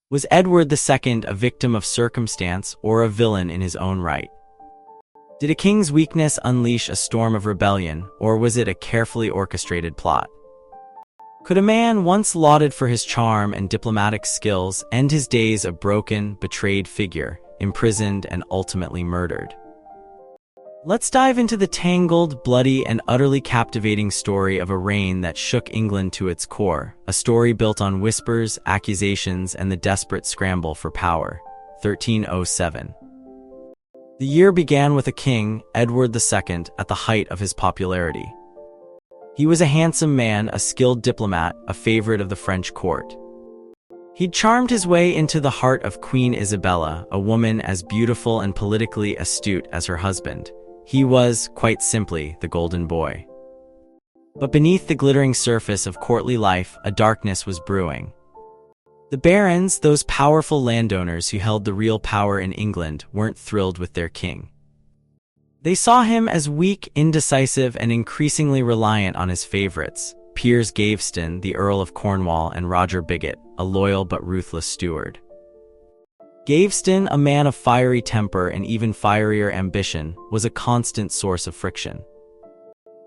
Was Edward II a victim of circumstance or a villain in his own right? Did a king's weakness unleash a storm of rebellion, or was it a carefully orchestrated plot? Could a man once lauded for his charm and diplomatic skills end his days a broken, betrayed figure, imprisoned and ultimately murdered? Let's dive into the tangled, bloody, and utterly captivating story of a reign that shook England to its core, a story built on whispers, accusations, and the desperate scramble for power. 1307. The year began with a king, Edward II, at the height of his popularity. He was a handsome man, a skilled diplomat, a favorite of the French court. He'd charmed his way into the heart of Queen Isabella, a woman as beautiful and politically astute as her husband. He was, quite simply, the golden boy. But beneath the glittering surface of courtly life, a darkness was brewing. The barons, those powerful landowners who held the real power in England, weren't thrilled with their king. They saw him as weak, indecisive, and increasingly reliant on his favorites, Piers Gaveston, the Earl of Cornwall, and Roger Bigot, a loyal but ruthless steward. Gaveston, a man of fiery temper and even fierier ambition, was a constant source of friction.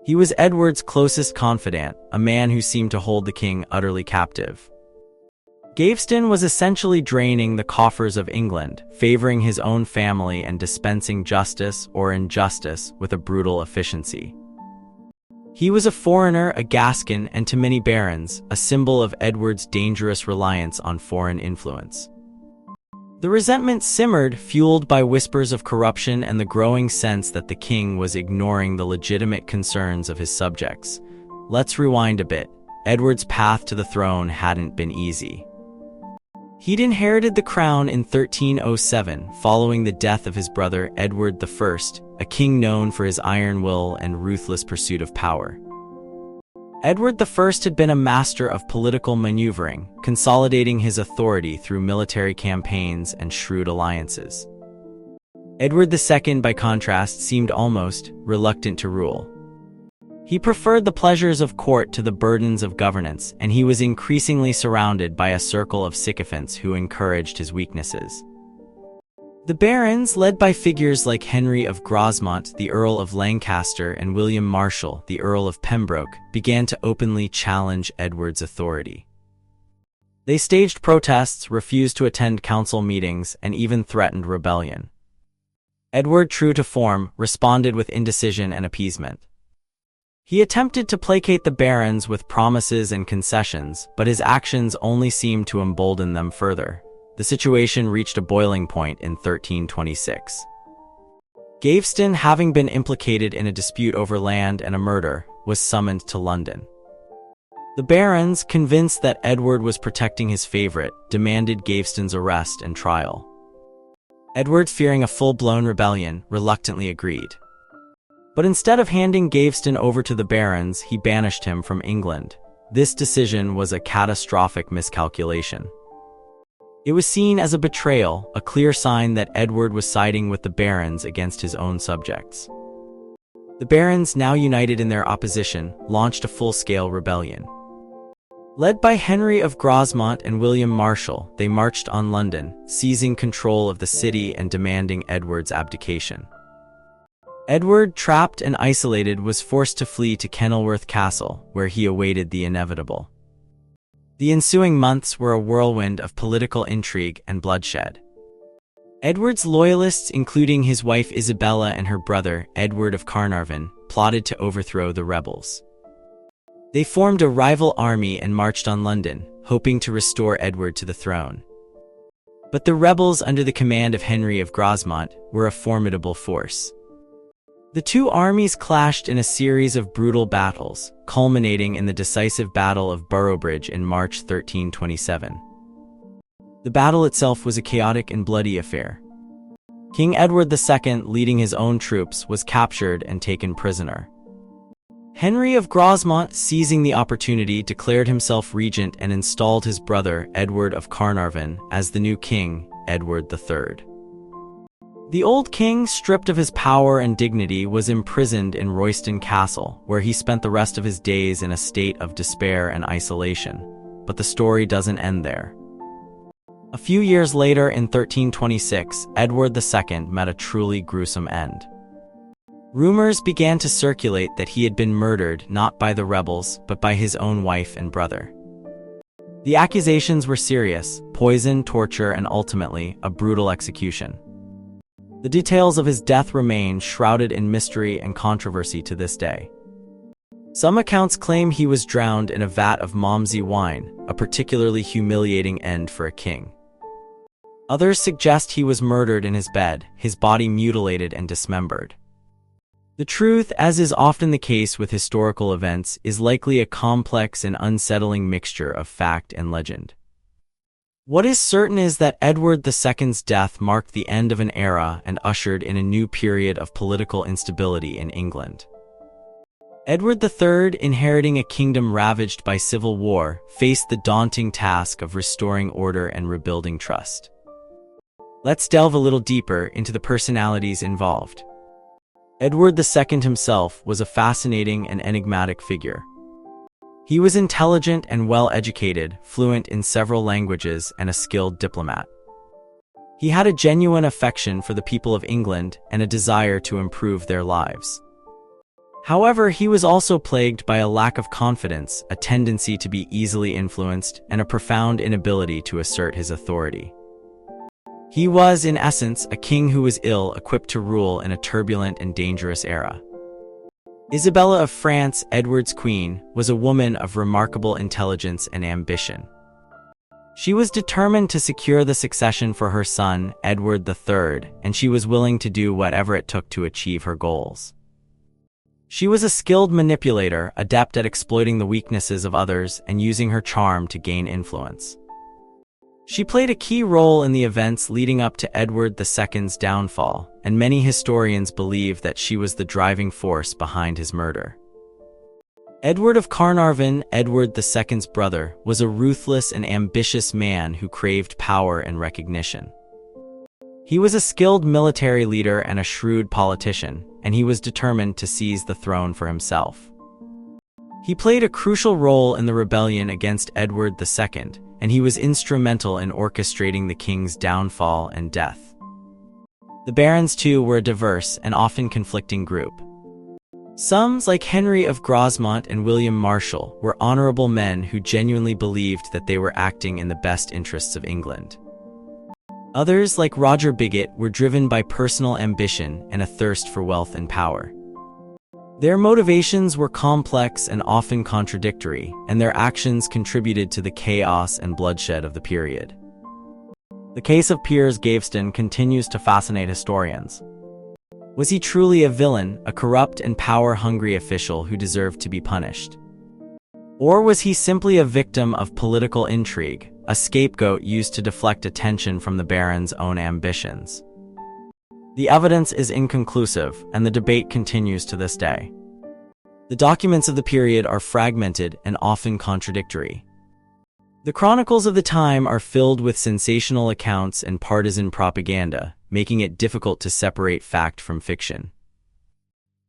He was Edward's closest confidant, a man who seemed to hold the king utterly captive. Gaveston was essentially draining the coffers of England, favoring his own family and dispensing justice or injustice with a brutal efficiency. He was a foreigner, a Gascon, and to many barons, a symbol of Edward's dangerous reliance on foreign influence. The resentment simmered, fueled by whispers of corruption and the growing sense that the king was ignoring the legitimate concerns of his subjects. Let's rewind a bit. Edward's path to the throne hadn't been easy. He'd inherited the crown in 1307, following the death of his brother Edward I, a king known for his iron will and ruthless pursuit of power. Edward I had been a master of political maneuvering, consolidating his authority through military campaigns and shrewd alliances. Edward II, by contrast, seemed almost reluctant to rule. He preferred the pleasures of court to the burdens of governance, and he was increasingly surrounded by a circle of sycophants who encouraged his weaknesses. The barons, led by figures like Henry of Grosmont, the Earl of Lancaster, and William Marshal, the Earl of Pembroke, began to openly challenge Edward's authority. They staged protests, refused to attend council meetings, and even threatened rebellion. Edward, true to form, responded with indecision and appeasement. He attempted to placate the barons with promises and concessions, but his actions only seemed to embolden them further. The situation reached a boiling point in 1326. Gaveston, having been implicated in a dispute over land and a murder, was summoned to London. The barons, convinced that Edward was protecting his favorite, demanded Gaveston's arrest and trial. Edward, fearing a full-blown rebellion, reluctantly agreed. But instead of handing Gaveston over to the barons, he banished him from England. This decision was a catastrophic miscalculation. It was seen as a betrayal, a clear sign that Edward was siding with the barons against his own subjects. The barons, now united in their opposition, launched a full-scale rebellion. Led by Henry of Grosmont and William Marshal, they marched on London, seizing control of the city and demanding Edward's abdication. Edward, trapped and isolated, was forced to flee to Kenilworth Castle, where he awaited the inevitable. The ensuing months were a whirlwind of political intrigue and bloodshed. Edward's loyalists, including his wife Isabella and her brother, Edward of Carnarvon, plotted to overthrow the rebels. They formed a rival army and marched on London, hoping to restore Edward to the throne. But the rebels, under the command of Henry of Grosmont, were a formidable force. The two armies clashed in a series of brutal battles, culminating in the decisive Battle of Boroughbridge in March 1327. The battle itself was a chaotic and bloody affair. King Edward II, leading his own troops, was captured and taken prisoner. Henry of Grosmont, seizing the opportunity, declared himself regent and installed his brother, Edward of Carnarvon, as the new king, Edward III. The old king, stripped of his power and dignity, was imprisoned in Royston Castle, where he spent the rest of his days in a state of despair and isolation. But the story doesn't end there. A few years later, in 1326, Edward II met a truly gruesome end. Rumors began to circulate that he had been murdered not by the rebels, but by his own wife and brother. The accusations were serious: poison, torture, and ultimately, a brutal execution. The details of his death remain shrouded in mystery and controversy to this day. Some accounts claim he was drowned in a vat of Malmsey wine, a particularly humiliating end for a king. Others suggest he was murdered in his bed, his body mutilated and dismembered. The truth, as is often the case with historical events, is likely a complex and unsettling mixture of fact and legend. What is certain is that Edward II's death marked the end of an era and ushered in a new period of political instability in England. Edward III, inheriting a kingdom ravaged by civil war, faced the daunting task of restoring order and rebuilding trust. Let's delve a little deeper into the personalities involved. Edward II himself was a fascinating and enigmatic figure. He was intelligent and well-educated, fluent in several languages, and a skilled diplomat. He had a genuine affection for the people of England and a desire to improve their lives. However, he was also plagued by a lack of confidence, a tendency to be easily influenced, and a profound inability to assert his authority. He was, in essence, a king who was ill-equipped to rule in a turbulent and dangerous era. Isabella of France, Edward's queen, was a woman of remarkable intelligence and ambition. She was determined to secure the succession for her son, Edward III, and she was willing to do whatever it took to achieve her goals. She was a skilled manipulator, adept at exploiting the weaknesses of others and using her charm to gain influence. She played a key role in the events leading up to Edward II's downfall, and many historians believe that she was the driving force behind his murder. Edward of Carnarvon, Edward II's brother, was a ruthless and ambitious man who craved power and recognition. He was a skilled military leader and a shrewd politician, and he was determined to seize the throne for himself. He played a crucial role in the rebellion against Edward II, and he was instrumental in orchestrating the king's downfall and death. The barons, too, were a diverse and often conflicting group. Some, like Henry of Grosmont and William Marshal, were honorable men who genuinely believed that they were acting in the best interests of England. Others, like Roger Bigott, were driven by personal ambition and a thirst for wealth and power. Their motivations were complex and often contradictory, and their actions contributed to the chaos and bloodshed of the period. The case of Piers Gaveston continues to fascinate historians. Was he truly a villain, a corrupt and power-hungry official who deserved to be punished? Or was he simply a victim of political intrigue, a scapegoat used to deflect attention from the baron's own ambitions? The evidence is inconclusive, and the debate continues to this day. The documents of the period are fragmented and often contradictory. The chronicles of the time are filled with sensational accounts and partisan propaganda, making it difficult to separate fact from fiction.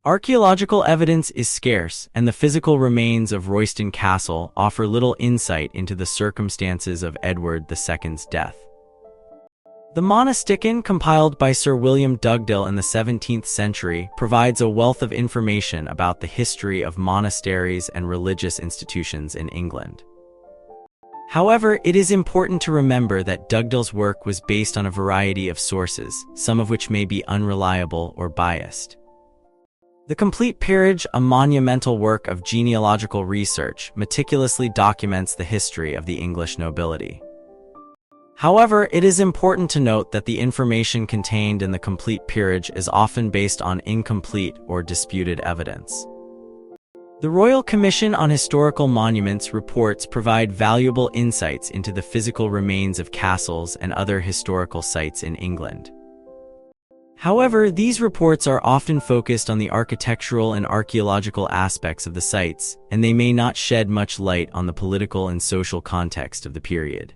Archaeological evidence is scarce, and the physical remains of Royston Castle offer little insight into the circumstances of Edward II's death. The Monasticon, compiled by Sir William Dugdale in the 17th century, provides a wealth of information about the history of monasteries and religious institutions in England. However, it is important to remember that Dugdale's work was based on a variety of sources, some of which may be unreliable or biased. The Complete Peerage, a monumental work of genealogical research, meticulously documents the history of the English nobility. However, it is important to note that the information contained in the Complete Peerage is often based on incomplete or disputed evidence. The Royal Commission on Historical Monuments reports provide valuable insights into the physical remains of castles and other historical sites in England. However, these reports are often focused on the architectural and archaeological aspects of the sites, and they may not shed much light on the political and social context of the period.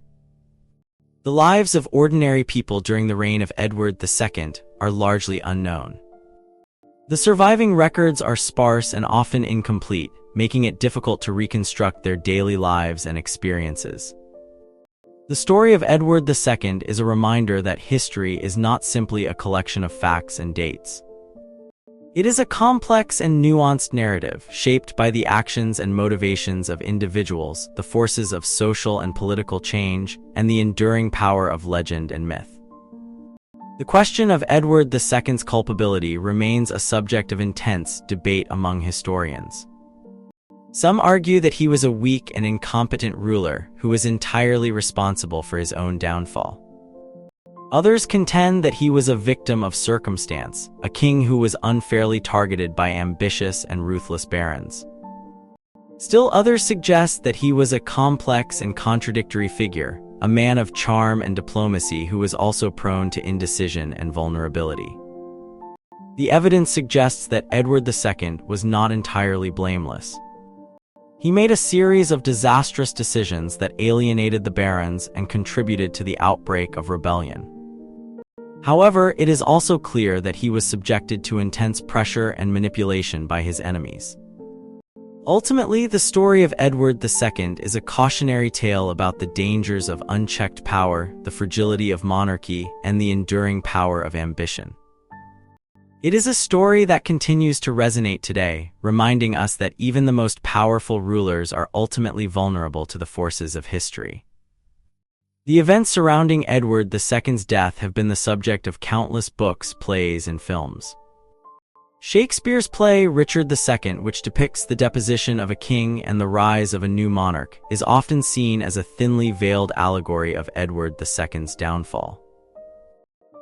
The lives of ordinary people during the reign of Edward II are largely unknown. The surviving records are sparse and often incomplete, making it difficult to reconstruct their daily lives and experiences. The story of Edward II is a reminder that history is not simply a collection of facts and dates. It is a complex and nuanced narrative shaped by the actions and motivations of individuals, the forces of social and political change, and the enduring power of legend and myth. The question of Edward II's culpability remains a subject of intense debate among historians. Some argue that he was a weak and incompetent ruler who was entirely responsible for his own downfall. Others contend that he was a victim of circumstance, a king who was unfairly targeted by ambitious and ruthless barons. Still others suggest that he was a complex and contradictory figure, a man of charm and diplomacy who was also prone to indecision and vulnerability. The evidence suggests that Edward II was not entirely blameless. He made a series of disastrous decisions that alienated the barons and contributed to the outbreak of rebellion. However, it is also clear that he was subjected to intense pressure and manipulation by his enemies. Ultimately, the story of Edward II is a cautionary tale about the dangers of unchecked power, the fragility of monarchy, and the enduring power of ambition. It is a story that continues to resonate today, reminding us that even the most powerful rulers are ultimately vulnerable to the forces of history. The events surrounding Edward II's death have been the subject of countless books, plays, and films. Shakespeare's play Richard II, which depicts the deposition of a king and the rise of a new monarch, is often seen as a thinly veiled allegory of Edward II's downfall.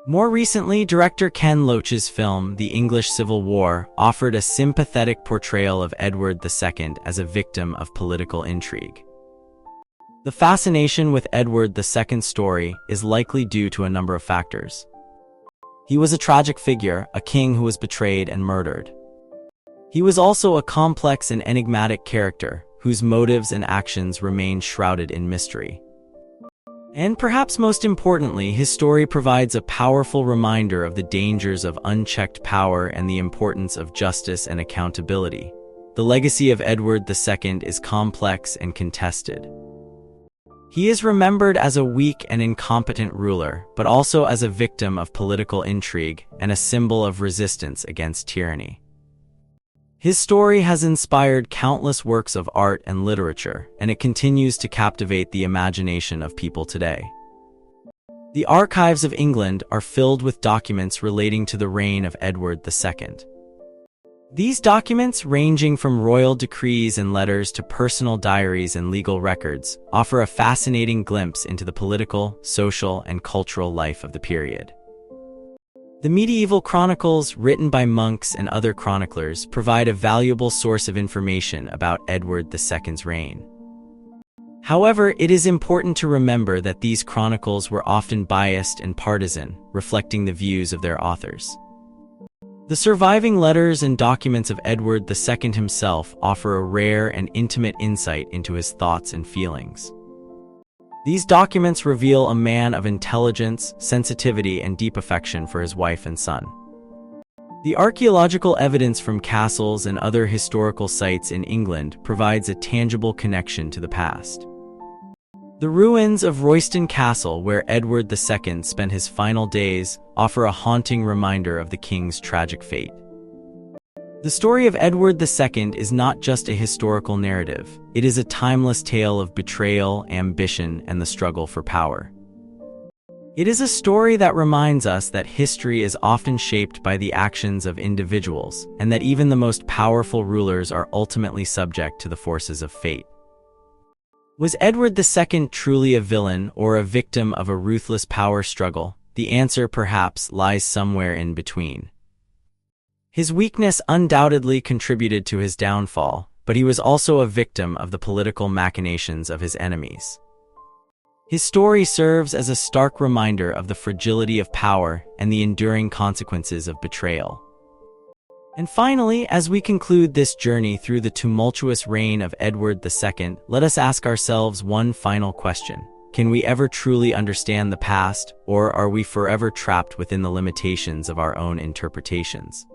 More recently, director Ken Loach's film, The English Civil War, offered a sympathetic portrayal of Edward II as a victim of political intrigue. The fascination with Edward II's story is likely due to a number of factors. He was a tragic figure, a king who was betrayed and murdered. He was also a complex and enigmatic character, whose motives and actions remain shrouded in mystery. And perhaps most importantly, his story provides a powerful reminder of the dangers of unchecked power and the importance of justice and accountability. The legacy of Edward II is complex and contested. He is remembered as a weak and incompetent ruler, but also as a victim of political intrigue and a symbol of resistance against tyranny. His story has inspired countless works of art and literature, and it continues to captivate the imagination of people today. The archives of England are filled with documents relating to the reign of Edward II. These documents, ranging from royal decrees and letters to personal diaries and legal records, offer a fascinating glimpse into the political, social, and cultural life of the period. The medieval chronicles, written by monks and other chroniclers, provide a valuable source of information about Edward II's reign. However, it is important to remember that these chronicles were often biased and partisan, reflecting the views of their authors. The surviving letters and documents of Edward II himself offer a rare and intimate insight into his thoughts and feelings. These documents reveal a man of intelligence, sensitivity, and deep affection for his wife and son. The archaeological evidence from castles and other historical sites in England provides a tangible connection to the past. The ruins of Royston Castle, where Edward II spent his final days, offer a haunting reminder of the king's tragic fate. The story of Edward II is not just a historical narrative, it is a timeless tale of betrayal, ambition, and the struggle for power. It is a story that reminds us that history is often shaped by the actions of individuals, and that even the most powerful rulers are ultimately subject to the forces of fate. Was Edward II truly a villain or a victim of a ruthless power struggle? The answer perhaps lies somewhere in between. His weakness undoubtedly contributed to his downfall, but he was also a victim of the political machinations of his enemies. His story serves as a stark reminder of the fragility of power and the enduring consequences of betrayal. And finally, as we conclude this journey through the tumultuous reign of Edward II, let us ask ourselves one final question. Can we ever truly understand the past, or are we forever trapped within the limitations of our own interpretations?